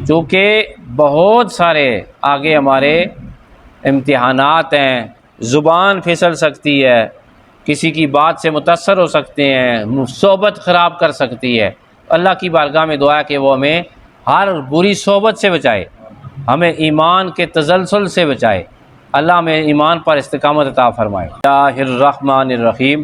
چونکہ بہت سارے آگے ہمارے امتحانات ہیں، زبان پھسل سکتی ہے، کسی کی بات سے متاثر ہو سکتے ہیں، صحبت خراب کر سکتی ہے۔ اللہ کی بارگاہ میں دعا ہے کہ وہ ہمیں ہر بری صحبت سے بچائے، ہمیں ایمان کے تزلزل سے بچائے، اللہ ہمیں ایمان پر استقامت عطا فرمائے۔ اللہ الرحمن الرحیم،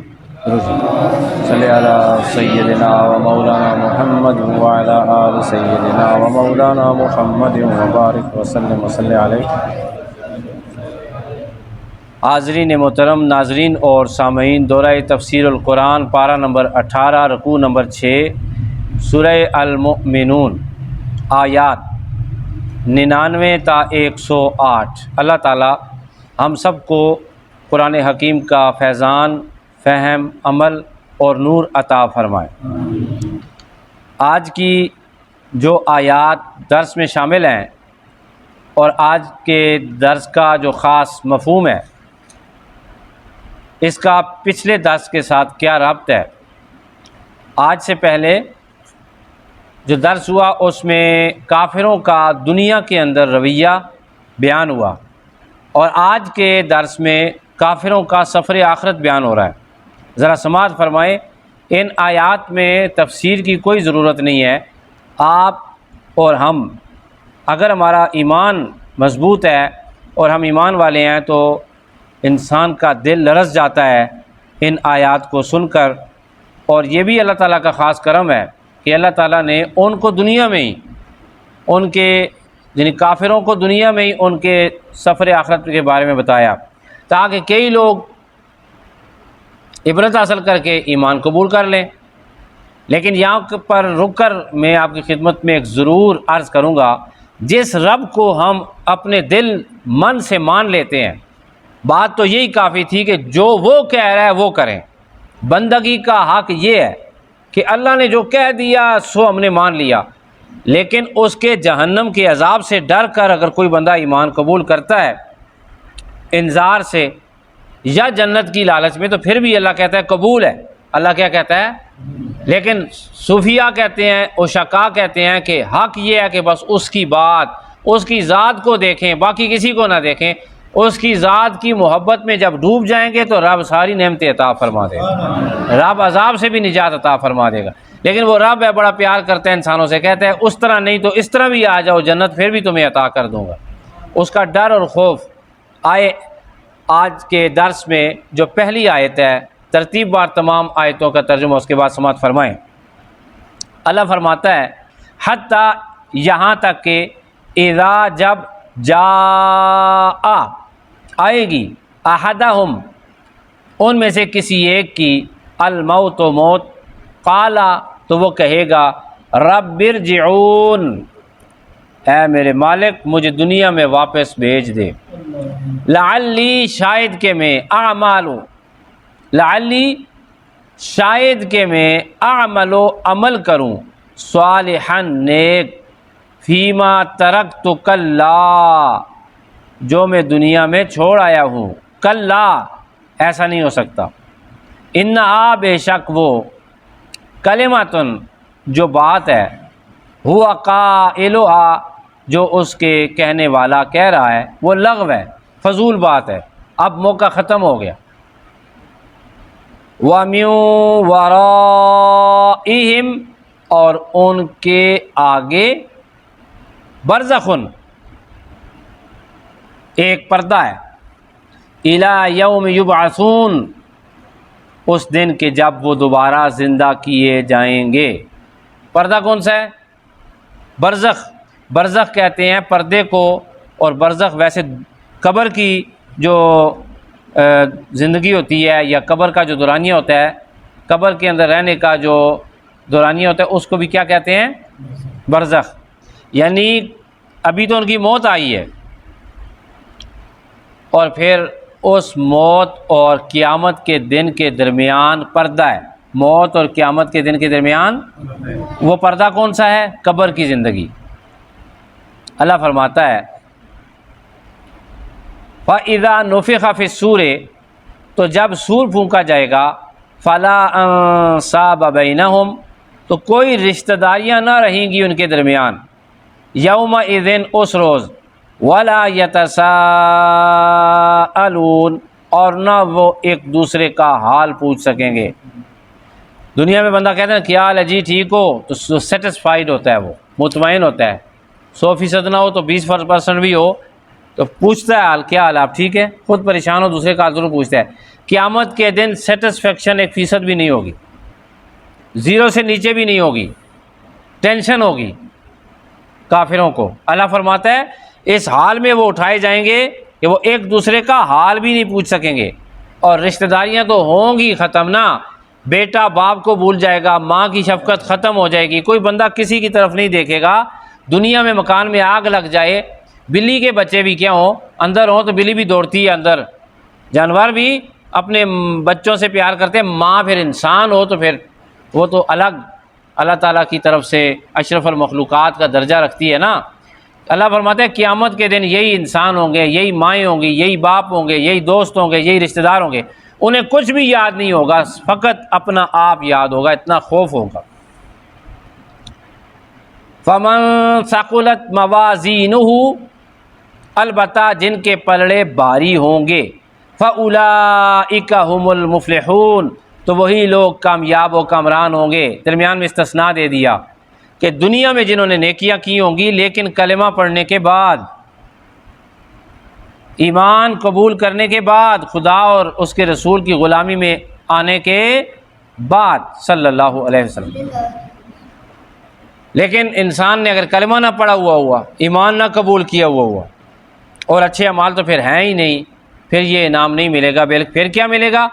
صلی علی سیدنا و مولانا محمد وعلی آل سیدنا و مولانا محمد وبارک وسلم وصلی علیہ۔ حاضرین محترم، ناظرین اور سامعین، دورہ تفسیر القرآن پارہ نمبر 18 رکوع نمبر 6 سورہ المؤمنون آیات 99 تا 108۔ اللہ تعالی ہم سب کو قرآن حکیم کا فیضان، فہم، عمل اور نور عطا فرمائے۔ آج کی جو آیات درس میں شامل ہیں اور آج کے درس کا جو خاص مفہوم ہے، اس کا پچھلے درس کے ساتھ کیا ربط ہے؟ آج سے پہلے جو درس ہوا اس میں کافروں کا دنیا کے اندر رویہ بیان ہوا، اور آج کے درس میں کافروں کا سفر آخرت بیان ہو رہا ہے۔ ذرا سماعت فرمائیں، ان آیات میں تفسیر کی کوئی ضرورت نہیں ہے۔ آپ اور ہم اگر ہمارا ایمان مضبوط ہے اور ہم ایمان والے ہیں تو انسان کا دل لرز جاتا ہے ان آیات کو سن کر۔ اور یہ بھی اللہ تعالیٰ کا خاص کرم ہے کہ اللہ تعالیٰ نے ان کو دنیا میں ہی، ان کے یعنی کافروں کو دنیا میں ہی ان کے سفر آخرت کے بارے میں بتایا، تاکہ کئی لوگ عبرت حاصل کر کے ایمان قبول کر لیں۔ لیکن یہاں پر رک کر میں آپ کی خدمت میں ایک ضرور عرض کروں گا، جس رب کو ہم اپنے دل من سے مان لیتے ہیں، بات تو یہی کافی تھی کہ جو وہ کہہ رہا ہے وہ کریں۔ بندگی کا حق یہ ہے کہ اللہ نے جو کہہ دیا سو ہم نے مان لیا، لیکن اس کے جہنم کے عذاب سے ڈر کر اگر کوئی بندہ ایمان قبول کرتا ہے انذار سے یا جنت کی لالچ میں، تو پھر بھی اللہ کہتا ہے قبول ہے۔ اللہ کیا کہتا ہے؟ لیکن صوفیہ کہتے ہیں، عشقاء کہتے ہیں کہ حق یہ ہے کہ بس اس کی بات، اس کی ذات کو دیکھیں، باقی کسی کو نہ دیکھیں۔ اس کی ذات کی محبت میں جب ڈوب جائیں گے تو رب ساری نعمتیں عطا فرما دے گا، رب عذاب سے بھی نجات عطا فرما دے گا۔ لیکن وہ رب ہے، بڑا پیار کرتا ہے انسانوں سے، کہتا ہے اس طرح نہیں تو اس طرح بھی آ جاؤ جنت، پھر بھی تمہیں عطا کر دوں گا۔ اس کا ڈر اور خوف آئے۔ آج کے درس میں جو پہلی آیت ہے، ترتیب بار تمام آیتوں کا ترجمہ اس کے بعد سماعت فرمائیں۔ اللہ فرماتا ہے حتیٰ، یہاں تک کہ اذا، جب، جاء، آئے گی، احدہم، ان میں سے کسی ایک کی، الموت، موت، قالا، تو وہ کہے گا رب ارجعون، اے میرے مالک مجھے دنیا میں واپس بھیج دے، لعلی، شاید کہ میں، اعمالو، لعلی، شاید کہ میں، اعملو، عمل کروں، صالحا، نیک، فیما ترکت کلا، جو میں دنیا میں چھوڑ آیا ہوں، کلا، ایسا نہیں ہو سکتا، انہا، بے شک وہ، کلمتن، جو بات ہے، ہوا قائلہا، جو اس کے کہنے والا کہہ رہا ہے، وہ لغو ہے، فضول بات ہے، اب موقع ختم ہو گیا۔ وَمِن وَرَائِهِمْ، اور ان کے آگے، برزخن، ایک پردہ ہے، اِلی یوم یبعثون، اس دن کے جب وہ دوبارہ زندہ کیے جائیں گے۔ پردہ کون سا ہے؟ برزخ۔ برزخ کہتے ہیں پردے کو، اور برزخ ویسے قبر کی جو زندگی ہوتی ہے یا قبر کا جو دورانیہ ہوتا ہے، قبر کے اندر رہنے کا جو دورانیہ ہوتا ہے، اس کو بھی کیا کہتے ہیں؟ برزخ۔ یعنی ابھی تو ان کی موت آئی ہے، اور پھر اس موت اور قیامت کے دن کے درمیان پردہ ہے۔ موت اور قیامت کے دن کے درمیان وہ پردہ کون سا ہے؟ قبر کی زندگی۔ اللہ فرماتا ہے فَإِذَا نُفِخَ فِي الصُّورِ، تو جب سور پھونکا جائے گا، فَلَا أَنْسَابَ بَيْنَهُمْ، تو کوئی رشتہ داریاں نہ رہیں گی ان کے درمیان، یومئذ اس روز، ولا یتساءلون اور نہ وہ ایک دوسرے کا حال پوچھ سکیں گے۔ دنیا میں بندہ کہتا ہے کیا حال ہے جی ٹھیک ہو، تو سیٹسفائیڈ ہوتا ہے، وہ مطمئن ہوتا ہے، 100% نہ ہو تو 20% بھی ہو تو پوچھتا ہے حال، کیا حال ہے آپ ٹھیک ہے، خود پریشان ہو دوسرے کا حال ضرور پوچھتا ہے۔ قیامت کے دن سیٹسفیکشن 1% بھی نہیں ہوگی، 0 سے نیچے بھی نہیں ہوگی، ٹینشن ہوگی کافروں کو۔ اللہ فرماتا ہے اس حال میں وہ اٹھائے جائیں گے کہ وہ ایک دوسرے کا حال بھی نہیں پوچھ سکیں گے، اور رشتہ داریاں تو ہوں گی ختم نا، بیٹا باپ کو بھول جائے گا، ماں کی شفقت ختم ہو جائے گی، کوئی بندہ کسی کی طرف نہیں دیکھے گا۔ دنیا میں مکان میں آگ لگ جائے، بلی کے بچے بھی کیا ہوں اندر ہوں تو بلی بھی دوڑتی ہے اندر، جانور بھی اپنے بچوں سے پیار کرتے ہیں، ماں پھر انسان ہو تو پھر وہ تو الگ اللہ تعالیٰ کی طرف سے اشرف المخلوقات کا درجہ رکھتی ہے نا۔ اللہ فرماتا ہے قیامت کے دن یہی انسان ہوں گے، یہی مائیں ہوں گی، یہی باپ ہوں گے، یہی دوست ہوں گے، یہی رشتہ دار ہوں گے، انہیں کچھ بھی یاد نہیں ہوگا، فقط اپنا آپ یاد ہوگا، اتنا خوف ہوگا۔ فمن ثقلت موازینہ البتہ جن کے پلڑے بھاری ہوں گے، فاولئک هم المفلحون تو وہی لوگ کامیاب و کامران ہوں گے۔ درمیان میں استثناء دے دیا کہ دنیا میں جنہوں نے نیکیاں کی ہوں گی لیکن کلمہ پڑھنے کے بعد، ایمان قبول کرنے کے بعد، خدا اور اس کے رسول کی غلامی میں آنے کے بعد صلی اللہ علیہ وسلم، لیکن انسان نے اگر کلمہ نہ پڑھا ہوا ایمان نہ قبول کیا ہوا اور اچھے اعمال تو پھر ہیں ہی نہیں، پھر یہ انعام نہیں ملے گا، بلکہ پھر کیا ملے گا؟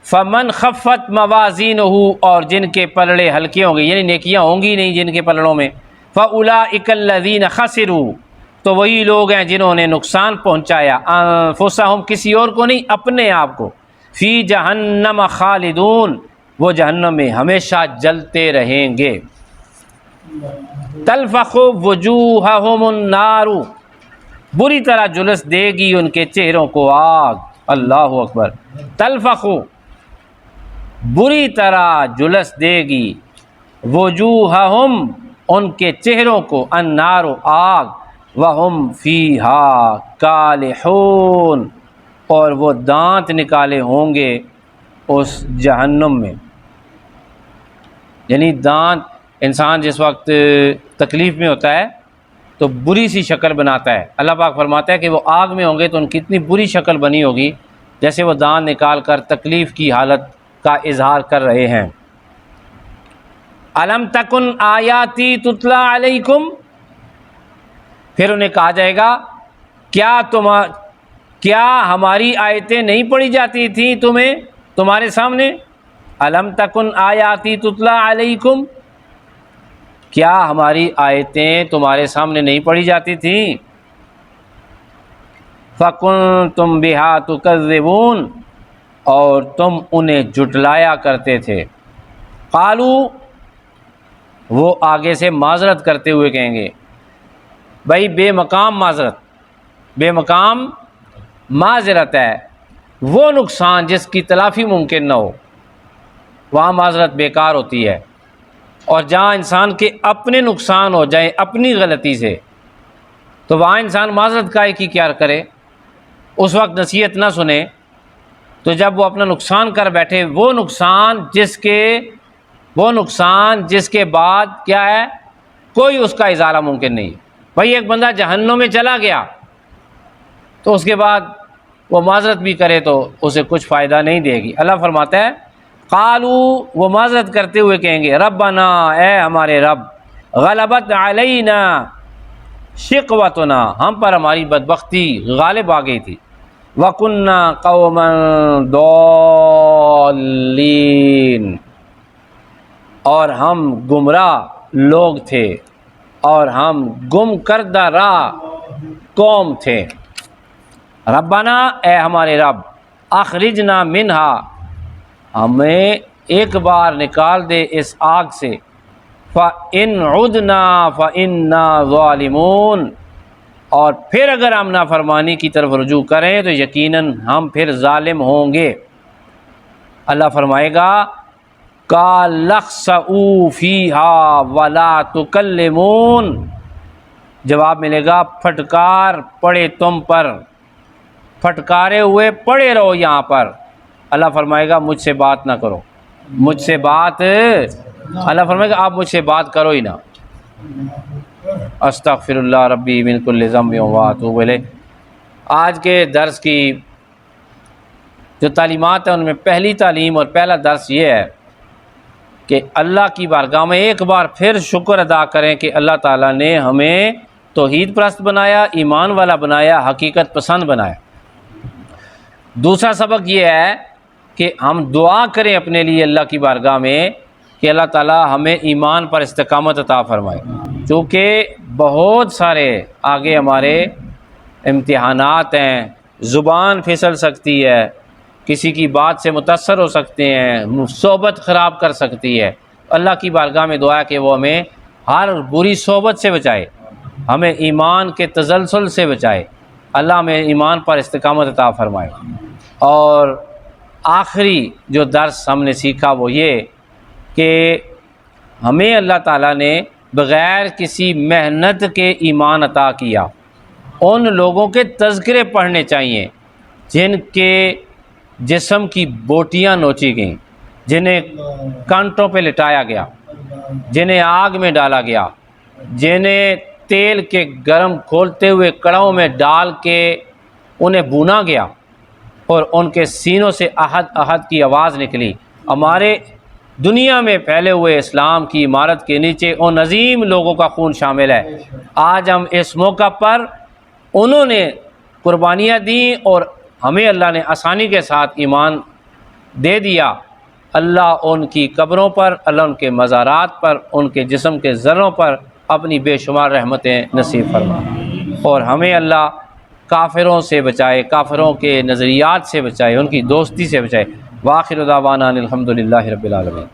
فمن خفت موازینہ اور جن کے پلڑے ہلکے ہوں گے، یعنی نیکیاں ہوں گی نہیں جن کے پلڑوں میں، فاولئک الذین خسروا تو وہی لوگ ہیں جنہوں نے نقصان پہنچایا، انفسہم کسی اور کو نہیں، اپنے آپ کو، فی جہنم خالدون وہ جہنم میں ہمیشہ جلتے رہیں گے۔ تلفح وجوہہم النار بری طرح جلس دے گی ان کے چہروں کو آگ، اللہ اکبر، تلفح بری طرح جلس دے گی، وجوہہم ان کے چہروں کو، النار آگ، وہم فیہا کالحون اور وہ دانت نکالے ہوں گے اس جہنم میں۔ یعنی دانت انسان جس وقت تکلیف میں ہوتا ہے تو بری سی شکل بناتا ہے، اللہ پاک فرماتا ہے کہ وہ آگ میں ہوں گے تو ان کی اتنی بری شکل بنی ہوگی جیسے وہ دانت نکال کر تکلیف کی حالت کا اظہار کر رہے ہیں۔ الم تکن آیاتی تتلی علیکم پھر انہیں کہا جائے گا کیا ہماری آیتیں نہیں پڑھی جاتی تھیں تمہارے سامنے؟ الم تکن آیاتی تتلی علیکم کیا ہماری آیتیں تمہارے سامنے نہیں پڑھی جاتی تھیں؟ فکنتم بہا تکذبون اور تم انہیں جھٹلایا کرتے تھے۔ قالو وہ آگے سے معذرت کرتے ہوئے کہیں گے، بھائی بے مقام معذرت ہے، وہ نقصان جس کی تلافی ممکن نہ ہو وہاں معذرت بیکار ہوتی ہے، اور جہاں انسان کے اپنے نقصان ہو جائیں اپنی غلطی سے تو وہاں انسان معذرت کا کی کیا کرے، اس وقت نصیحت نہ سنے تو جب وہ اپنا نقصان کر بیٹھے، وہ نقصان جس کے بعد کیا ہے کوئی اس کا ازالہ ممکن نہیں ہے۔ بھائی ایک بندہ جہنم میں چلا گیا تو اس کے بعد وہ معذرت بھی کرے تو اسے کچھ فائدہ نہیں دے گی۔ اللہ فرماتا ہے قالو وہ معذرت کرتے ہوئے کہیں گے، ربنا اے ہمارے رب، غلبت علینا شقوتنا ہم پر ہماری بدبختی غالب آ گئی تھی، وَكُنَّا قَوْمًا ضَالِّينَ اور ہم گمراہ لوگ تھے اور ہم گم کردہ راہ قوم تھے۔ ربنا اے ہمارے رب، اخرجنا منہا ہمیں ایک بار نکال دے اس آگ سے، فَإِنْ عُدْنَا فَإِنَّا ظَالِمُونَ اور پھر اگر ہم نافرمانی کی طرف رجوع کریں تو یقیناً ہم پھر ظالم ہوں گے۔ اللہ فرمائے گا قَالَ اخْسَئُوا فِيهَا وَلَا تُكَلِّمُونَ جواب ملے گا پھٹکار پڑے تم پر، پھٹکارے ہوئے پڑے رہو یہاں پر۔ اللہ فرمائے گا مجھ سے بات نہ کرو، مجھ سے بات، اللہ فرمائے گا آپ مجھ سے بات کرو ہی نہ۔ استغفر اللہ ربی من کل ذنب واتوب الیہ۔ آج کے درس کی جو تعلیمات ہیں ان میں پہلی تعلیم اور پہلا درس یہ ہے کہ اللہ کی بارگاہ میں ایک بار پھر شکر ادا کریں کہ اللہ تعالیٰ نے ہمیں توحید پرست بنایا، ایمان والا بنایا، حقیقت پسند بنایا۔ دوسرا سبق یہ ہے کہ ہم دعا کریں اپنے لیے اللہ کی بارگاہ میں کہ اللہ تعالیٰ ہمیں ایمان پر استقامت عطا فرمائے، چونکہ بہت سارے آگے ہمارے امتحانات ہیں، زبان پھسل سکتی ہے، کسی کی بات سے متاثر ہو سکتے ہیں، صحبت خراب کر سکتی ہے۔ اللہ کی بارگاہ میں دعا ہے کہ وہ ہمیں ہر بری صحبت سے بچائے، ہمیں ایمان کے تزلزل سے بچائے، اللہ ہمیں ایمان پر استقامت عطا فرمائے۔ اور آخری جو درس ہم نے سیکھا وہ یہ کہ ہمیں اللہ تعالیٰ نے بغیر کسی محنت کے ایمان عطا کیا۔ ان لوگوں کے تذکرے پڑھنے چاہیے جن کے جسم کی بوٹیاں نوچی گئیں، جنہیں کانٹوں پہ لٹایا گیا، جنہیں آگ میں ڈالا گیا، جنہیں تیل کے گرم کھولتے ہوئے کڑاہوں میں ڈال کے انہیں بھونا گیا اور ان کے سینوں سے احد احد کی آواز نکلی۔ ہمارے دنیا میں پھیلے ہوئے اسلام کی عمارت کے نیچے ان عظیم لوگوں کا خون شامل ہے۔ آج ہم اس موقع پر انہوں نے قربانیاں دیں اور ہمیں اللہ نے آسانی کے ساتھ ایمان دے دیا۔ اللہ ان کی قبروں پر، اللہ ان کے مزارات پر، ان کے جسم کے ذروں پر اپنی بے شمار رحمتیں نصیب فرمائے، اور ہمیں اللہ کافروں سے بچائے، کافروں کے نظریات سے بچائے، ان کی دوستی سے بچائے۔ وآخر دعوانا الحمد للہ رب العالمین۔